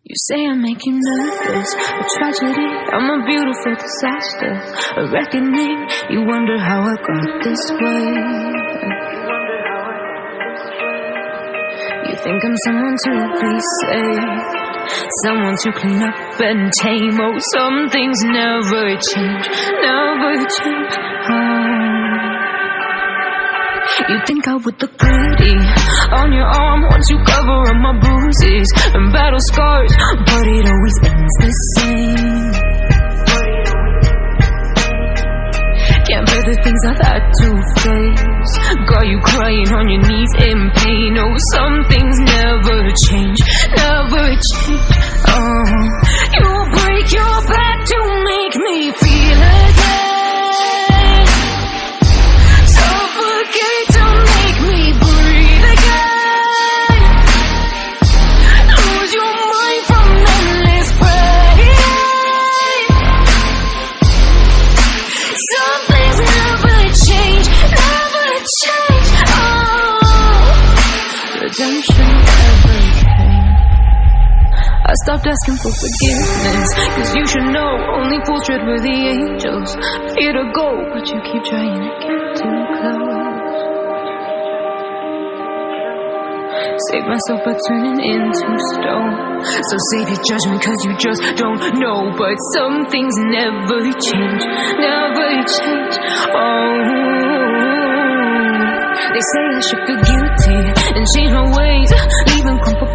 You say I make you nervous, a tragedy, I'm a beautiful disaster, a reckoning. You wonder how I got this way. You think I'm someone to be saved, someone to clean up and tame. Oh, some things never change, never change. You think I would look pretty on your arm once you cover up my bruises and battle scars, but it always ends the same. Can't bear the things I've had to face, got you crying on your knees in pain. Oh, some things never change, never change. You break your back to make me feel again, suffocate to make me breathe again, lose your mind from endless pain. Some things never change, never change. Redemption never came. I stopped asking for forgiveness, cause you should know only fools tread where the angels fear to go, but you keep trying to get too close. Save myself by turning into stone, so save your judgment cause you just don't know. But some things never change, never change. They say I should feel guilty and change my ways, leaving crumpled